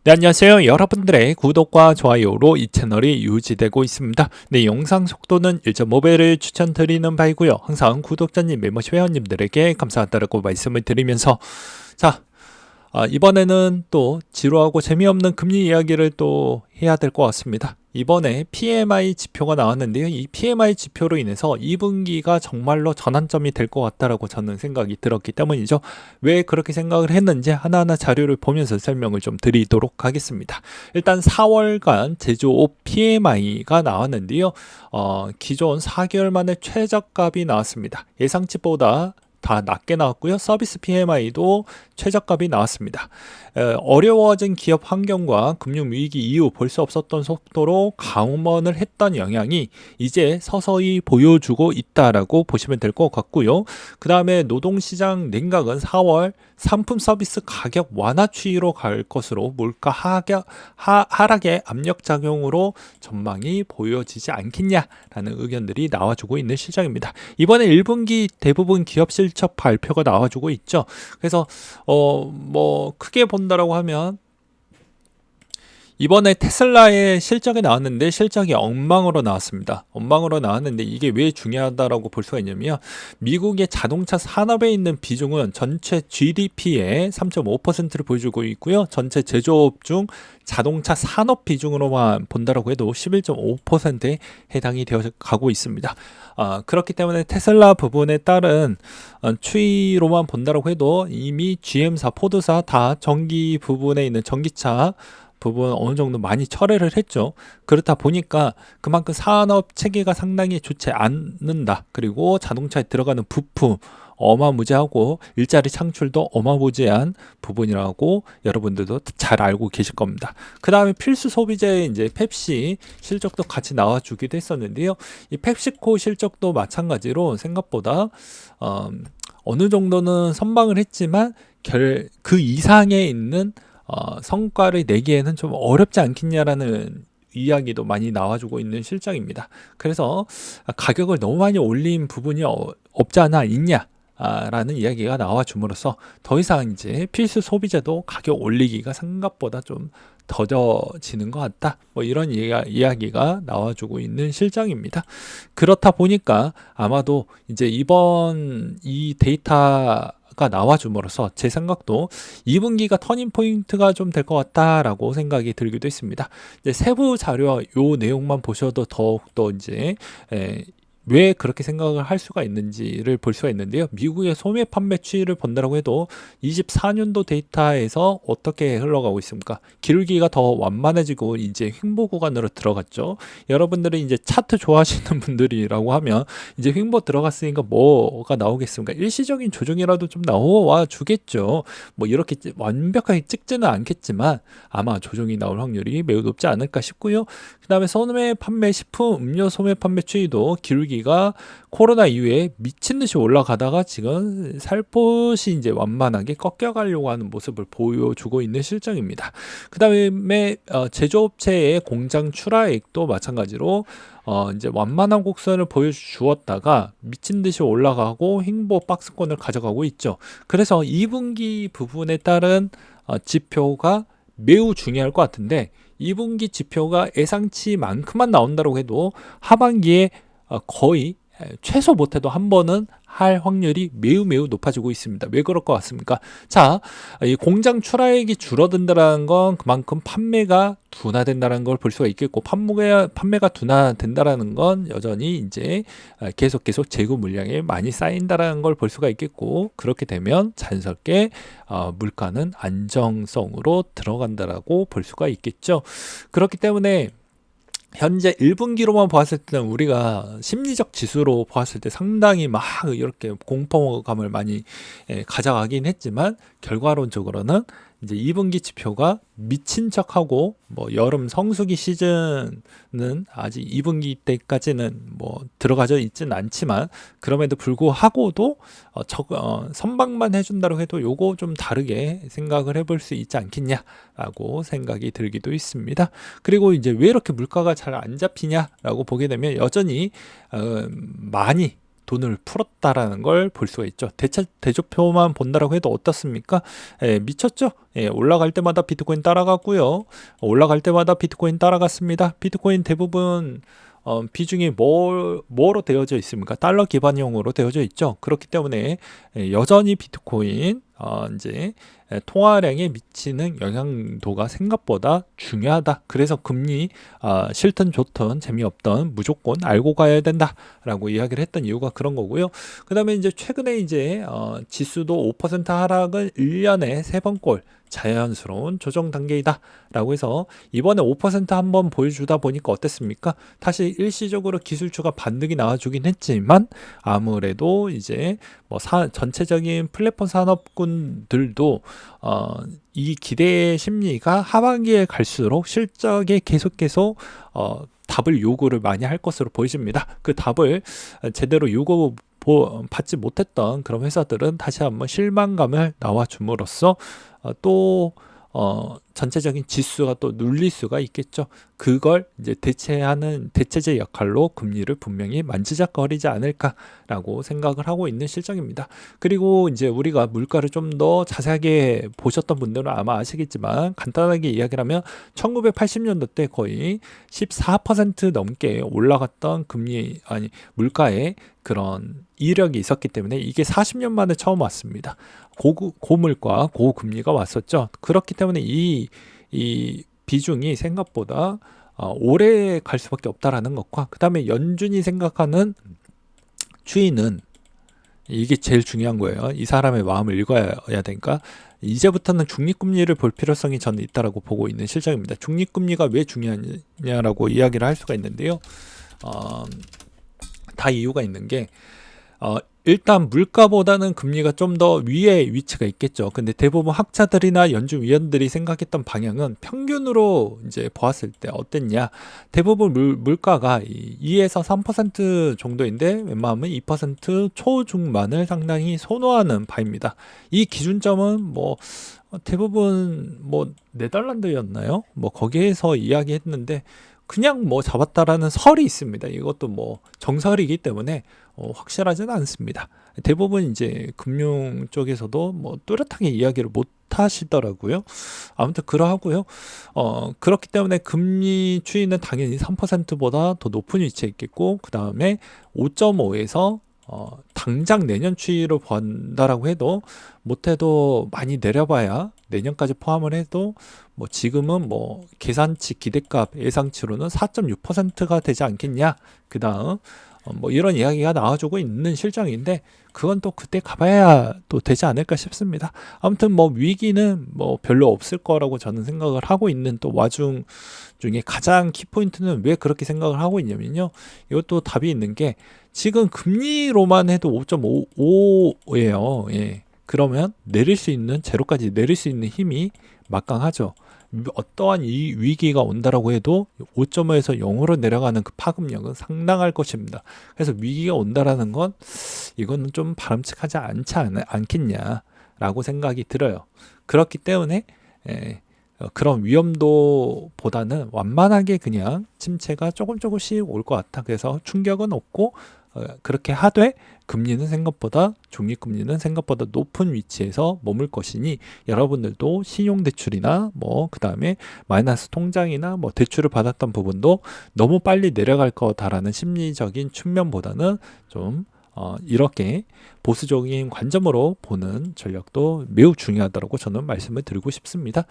네, 안녕하세요. 여러분들의 구독과 좋아요로 이 채널이 유지되고 있습니다. 네, 영상 속도는 1.5배를 추천드리는 바이고요. 항상 구독자님, 멤버십 회원님들에게 감사하다고 말씀을 드리면서 자, 이번에는 또 지루하고 재미없는 금리 이야기를 또 해야 될 것 같습니다. 이번에 PMI 지표가 나왔는데요. 이 PMI 지표로 인해서 2분기가 정말로 전환점이 될 것 같다라고 저는 생각이 들었기 때문이죠. 왜 그렇게 생각을 했는지 하나하나 자료를 보면서 설명을 좀 드리도록 하겠습니다. 일단 4월간 제조업 PMI가 나왔는데요. 기존 4개월 만에 최저값이 나왔습니다. 예상치보다 다 낮게 나왔고요. 서비스 PMI도 최저값이 나왔습니다. 어려워진 기업 환경과 금융위기 이후 볼 수 없었던 속도로 감원을 했던 영향이 이제 서서히 보여주고 있다라고 보시면 될 것 같고요. 그 다음에 노동시장 냉각은 4월 상품 서비스 가격 완화 추이로 갈 것으로 물가 하락의 압력작용으로 전망이 보여지지 않겠냐라는 의견들이 나와주고 있는 실정입니다. 이번에 1분기 대부분 기업 실적 발표가 나와주고 있죠. 그래서 뭐 크게 본다라고 하면 이번에 테슬라의 실적이 나왔는데 실적이 엉망으로 나왔습니다. 엉망으로 나왔는데 이게 왜 중요하다라고 볼 수가 있냐면 미국의 자동차 산업에 있는 비중은 전체 GDP의 3.5%를 보여주고 있고요. 전체 제조업 중 자동차 산업 비중으로만 본다라고 해도 11.5%에 해당이 되어 가고 있습니다. 그렇기 때문에 테슬라 부분에 따른 추이로만 본다라고 해도 이미 GM사, 포드사 다 전기 부분에 있는 전기차 부분 어느 정도 많이 철회를 했죠. 그렇다 보니까 그만큼 산업 체계가 상당히 좋지 않는다. 그리고 자동차에 들어가는 부품 어마무지하고 일자리 창출도 어마무지한 부분이라고 여러분들도 잘 알고 계실 겁니다. 그 다음에 필수 소비재의 이제 펩시 실적도 같이 나와주기도 했었는데요. 이 펩시코 실적도 마찬가지로 생각보다 어느 정도는 선방을 했지만 그 이상에 있는 성과를 내기에는 좀 어렵지 않겠냐라는 이야기도 많이 나와주고 있는 실정입니다. 그래서 가격을 너무 많이 올린 부분이 없지 않아 있냐 라는 이야기가 나와줌으로써 더 이상 이제 필수 소비재도 가격 올리기가 생각보다 좀 더뎌지는 것 같다. 뭐 이런 이야기가 나와주고 있는 실정입니다. 그렇다 보니까 아마도 이제 이번 이 데이터가 나와줌으로써 제 생각도 2분기가 터닝 포인트가 좀 될 것 같다라고 생각이 들기도 했습니다. 이제 세부 자료 요 내용만 보셔도 더욱더 이제 왜 그렇게 생각을 할 수가 있는지를 볼 수가 있는데요. 미국의 소매 판매 추이를 본다고 해도 24년도 데이터에서 어떻게 흘러가고 있습니까? 기울기가 더 완만해지고 이제 횡보 구간으로 들어갔죠. 여러분들은 이제 차트 좋아하시는 분들이라고 하면 이제 횡보 들어갔으니까 뭐가 나오겠습니까? 일시적인 조정이라도 좀 나와 주겠죠. 뭐 이렇게 완벽하게 찍지는 않겠지만 아마 조정이 나올 확률이 매우 높지 않을까 싶고요. 그 다음에 소매 판매, 식품, 음료 소매 판매 추이도 기울기가 코로나 이후에 미친 듯이 올라가다가 지금 살포시 이제 완만하게 꺾여가려고 하는 모습을 보여주고 있는 실정입니다. 그 다음에 제조업체의 공장 출하액도 마찬가지로 이제 완만한 곡선을 보여주었다가 미친 듯이 올라가고 횡보 박스권을 가져가고 있죠. 그래서 2분기 부분에 따른 지표가 매우 중요할 것 같은데 2분기 지표가 예상치만큼만 나온다고 해도 하반기에 거의 최소 못해도 한 번은 할 확률이 매우 높아지고 있습니다. 왜 그럴 것 같습니까? 자, 이 공장 출하액이 줄어든다는 건 그만큼 판매가 둔화된다는 걸 볼 수가 있겠고 판매가 둔화된다는 건 여전히 이제 계속 재고 물량이 많이 쌓인다는 걸 볼 수가 있겠고 그렇게 되면 자연스럽게 물가는 안정성으로 들어간다라고 볼 수가 있겠죠. 그렇기 때문에 현재 1분기로만 보았을 때는 우리가 심리적 지수로 보았을 때 상당히 막 이렇게 공포감을 많이 가져가긴 했지만 결과론적으로는 이제 2분기 지표가 미친 척하고 뭐 여름 성수기 시즌은 아직 2분기 때까지는 뭐 들어가져 있지는 않지만 그럼에도 불구하고도 선방만 해준다고 해도 요거 좀 다르게 생각을 해볼 수 있지 않겠냐라고 생각이 들기도 있습니다. 그리고 이제 왜 이렇게 물가가 잘 안 잡히냐라고 보게 되면 여전히 많이 돈을 풀었다라는 걸 볼 수가 있죠. 대조표만 본다라고 해도 어떻습니까? 미쳤죠? 올라갈 때마다 비트코인 따라갔고요. 올라갈 때마다 비트코인 따라갔습니다. 비트코인 대부분 비중이 뭐로 되어져 있습니까? 달러 기반형으로 되어져 있죠. 그렇기 때문에 여전히 비트코인 이제 통화량에 미치는 영향도가 생각보다 중요하다. 그래서 금리 싫든 좋든 재미없든 무조건 알고 가야 된다라고 이야기를 했던 이유가 그런 거고요. 그다음에 이제 최근에 이제 지수도 5% 하락은 1년에 3번꼴 자연스러운 조정 단계이다라고 해서 이번에 5% 한번 보여주다 보니까 어땠습니까? 다시 일시적으로 기술주가 반등이 나와주긴 했지만 아무래도 이제 뭐 전체적인 플랫폼 산업군들도 이 기대의 심리가 하반기에 갈수록 실적에 계속 답을 요구를 많이 할 것으로 보여집니다. 그 답을 제대로 요구 받지 못했던 그런 회사들은 다시 한번 실망감을 나와줌으로써 또 전체적인 지수가 또 눌릴 수가 있겠죠. 그걸 이제 대체하는 대체제 역할로 금리를 분명히 만지작거리지 않을까라고 생각을 하고 있는 실정입니다. 그리고 이제 우리가 물가를 좀 더 자세하게 보셨던 분들은 아마 아시겠지만 간단하게 이야기를 하면 1980년도 때 거의 14% 넘게 올라갔던 물가의 그런 이력이 있었기 때문에 이게 40년 만에 처음 왔습니다. 고물가, 고금리가 왔었죠. 그렇기 때문에 이 비중이 생각보다 오래 갈 수밖에 없다라는 것과 그 다음에 연준이 생각하는 추이는 이게 제일 중요한 거예요. 이 사람의 마음을 읽어야 되니까 이제부터는 중립금리를 볼 필요성이 저는 있다라고 보고 있는 실정입니다. 중립금리가 왜 중요하냐라고 이야기를 할 수가 있는데요. 다 이유가 있는 게 일단 물가보다는 금리가 좀 더 위에 위치가 있겠죠. 근데 대부분 학자들이나 연준위원들이 생각했던 방향은 평균으로 이제 보았을 때 어땠냐. 대부분 물가가 2에서 3% 정도인데 웬만하면 2% 초중반을 상당히 선호하는 바입니다. 이 기준점은 뭐 대부분 뭐 네덜란드였나요? 뭐 거기에서 이야기했는데 그냥 뭐 잡았다라는 설이 있습니다. 이것도 뭐 정설이기 때문에 확실하지는 않습니다. 대부분 이제 금융 쪽에서도 뭐 뚜렷하게 이야기를 못 하시더라고요. 아무튼 그러하고요. 그렇기 때문에 금리 추이는 당연히 3%보다 더 높은 위치에 있겠고 그 다음에 5.5에서 당장 내년 추이로 본다라고 해도 못해도 많이 내려봐야 내년까지 포함을 해도 뭐 지금은 뭐 계산치 기대값 예상치로는 4.6%가 되지 않겠냐. 그 다음 뭐 이런 이야기가 나와주고 있는 실정인데 그건 또 그때 가봐야 또 되지 않을까 싶습니다. 아무튼 뭐 위기는 뭐 별로 없을 거라고 저는 생각을 하고 있는 또 와중 중에 가장 키포인트는 왜 그렇게 생각을 하고 있냐면요. 이것도 답이 있는 게 지금 금리로만 해도 5.55예요. 예. 그러면 내릴 수 있는 제로까지 내릴 수 있는 힘이 막강하죠. 어떠한 이 위기가 온다라고 해도 5.5에서 0으로 내려가는 그 파급력은 상당할 것입니다. 그래서 위기가 온다라는 건 이거는 좀 바람직하지 않겠냐라고 생각이 들어요. 그렇기 때문에 그런 위험도보다는 완만하게 그냥 침체가 조금씩 올 것 같아. 그래서 충격은 없고 그렇게 하되 금리는 생각보다 종립금리는 생각보다 높은 위치에서 머물 것이니 여러분들도 신용대출이나 뭐 그 다음에 마이너스 통장이나 뭐 대출을 받았던 부분도 너무 빨리 내려갈 거다라는 심리적인 측면보다는 좀 이렇게 보수적인 관점으로 보는 전략도 매우 중요하다고 저는 말씀을 드리고 싶습니다.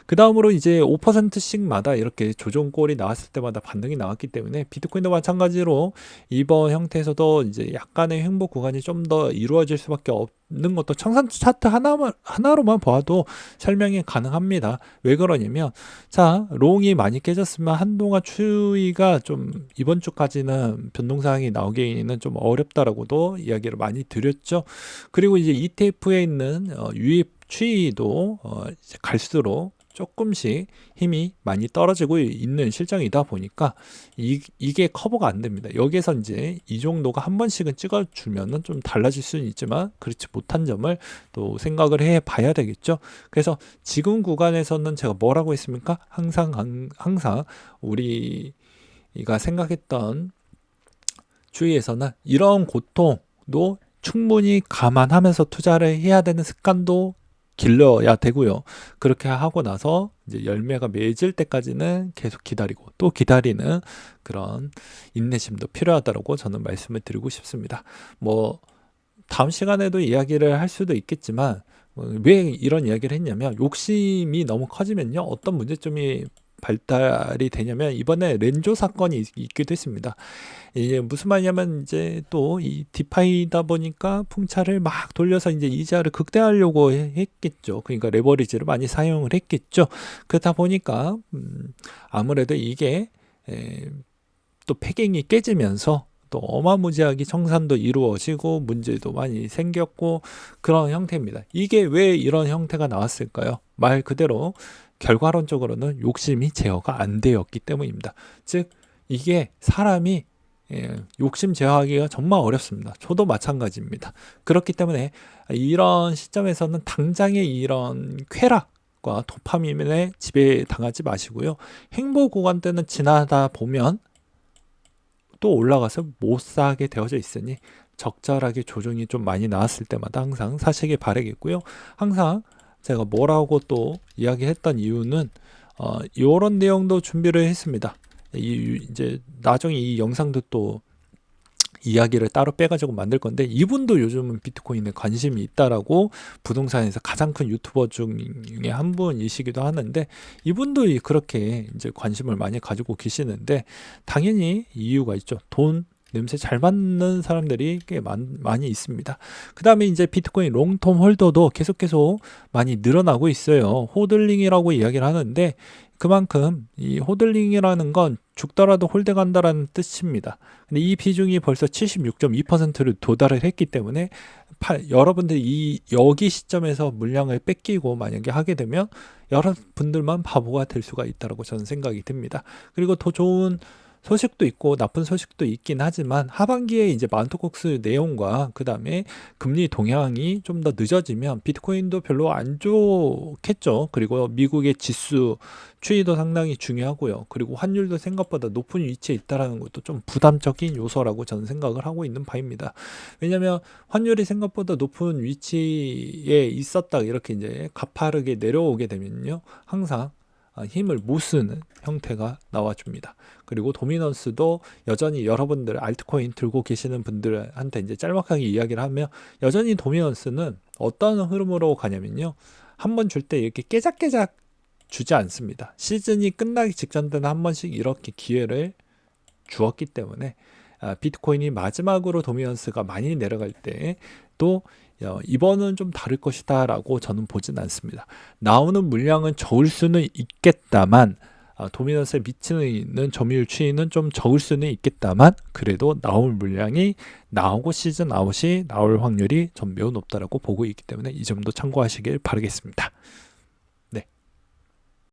그 다음으로 이제 5%씩마다 이렇게 조정골이 나왔을 때마다 반등이 나왔기 때문에 비트코인도 마찬가지로 이번 형태에서도 이제 약간의 횡보 구간이 좀 더 이루어질 수밖에 없는 것도 청산 차트 하나로만 봐도 설명이 가능합니다. 왜 그러냐면 자 롱이 많이 깨졌으면 한동안 추이가 좀 이번 주까지는 변동사항이 나오기는 좀 어렵다라고도 이야기를 많이 드렸죠. 그리고 이제 ETF에 있는 유입 추이도 이제 갈수록 조금씩 힘이 많이 떨어지고 있는 실정이다 보니까 이게 커버가 안 됩니다. 여기에서 이제 이 정도가 한 번씩은 찍어주면은 좀 달라질 수는 있지만 그렇지 못한 점을 또 생각을 해 봐야 되겠죠. 그래서 지금 구간에서는 제가 뭐라고 했습니까? 항상 우리가 생각했던 주위에서는 이런 고통도 충분히 감안하면서 투자를 해야 되는 습관도 길러야 되고요. 그렇게 하고 나서 이제 열매가 맺을 때까지는 계속 기다리고 또 기다리는 그런 인내심도 필요하다고 저는 말씀을 드리고 싶습니다. 뭐 다음 시간에도 이야기를 할 수도 있겠지만 왜 이런 이야기를 했냐면 욕심이 너무 커지면요 어떤 문제점이 발달이 되냐면 이번에 렌조 사건이 있기도 했습니다. 이게 무슨 말이냐면 이제 또 이 디파이다 보니까 풍차를 막 돌려서 이제 이자를 극대화하려고 했겠죠. 그러니까 레버리지를 많이 사용을 했겠죠. 그렇다 보니까 아무래도 이게 또 패갱이 깨지면서 또 어마무지하게 청산도 이루어지고 문제도 많이 생겼고 그런 형태입니다. 이게 왜 이런 형태가 나왔을까요? 말 그대로 결과론적으로는 욕심이 제어가 안 되었기 때문입니다. 즉 이게 사람이 욕심 제어하기가 정말 어렵습니다. 저도 마찬가지입니다. 그렇기 때문에 이런 시점에서는 당장의 이런 쾌락과 도파민에 지배당하지 마시고요. 행복 구간 때는 지나다 보면 또 올라가서 못 사게 되어져 있으니 적절하게 조정이 좀 많이 나왔을 때마다 항상 사시길 바라겠고요. 항상 제가 뭐라고 또 이야기했던 이유는 이런 내용도 준비를 했습니다. 이제 나중에 이 영상도 또 이야기를 따로 빼가지고 만들 건데 이분도 요즘은 비트코인에 관심이 있다라고 부동산에서 가장 큰 유튜버 중에 한 분이시기도 하는데 이분도 그렇게 이제 관심을 많이 가지고 계시는데 당연히 이유가 있죠. 돈 냄새 잘 맡는 사람들이 꽤 많이 있습니다. 그 다음에 이제 비트코인 롱텀 홀더도 계속 많이 늘어나고 있어요. 호들링이라고 이야기를 하는데 그만큼 이 호들링이라는 건 죽더라도 홀대 간다라는 뜻입니다. 근데 이 비중이 벌써 76.2%를 도달을 했기 때문에 여러분들이 여기 시점에서 물량을 뺏기고 만약에 하게 되면 여러분들만 바보가 될 수가 있다고 저는 생각이 듭니다. 그리고 더 좋은 소식도 있고 나쁜 소식도 있긴 하지만 하반기에 이제 마운트콕스 내용과 그 다음에 금리 동향이 좀 더 늦어지면 비트코인도 별로 안 좋겠죠. 그리고 미국의 지수 추이도 상당히 중요하고요. 그리고 환율도 생각보다 높은 위치에 있다는 것도 좀 부담적인 요소라고 저는 생각을 하고 있는 바입니다. 왜냐하면 환율이 생각보다 높은 위치에 있었다 이렇게 이제 가파르게 내려오게 되면요. 항상 힘을 못 쓰는 형태가 나와줍니다. 그리고 도미넌스도 여전히 여러분들 알트코인 들고 계시는 분들한테 이제 짤막하게 이야기를 하면 여전히 도미넌스는 어떤 흐름으로 가냐면요. 한번 줄 때 이렇게 깨작깨작 주지 않습니다. 시즌이 끝나기 직전 때는 한 번씩 이렇게 기회를 주었기 때문에 비트코인이 마지막으로 도미넌스가 많이 내려갈 때 또 이번은 좀 다를 것이다 라고 저는 보진 않습니다. 나오는 물량은 적을 수는 있겠다만 도미넌스에 미치는 점유율 추이는 좀 적을 수는 있겠다만 그래도 나올 물량이 나오고 시즌 아웃이 나올 확률이 좀 매우 높다라고 보고 있기 때문에 이 점도 참고하시길 바라겠습니다.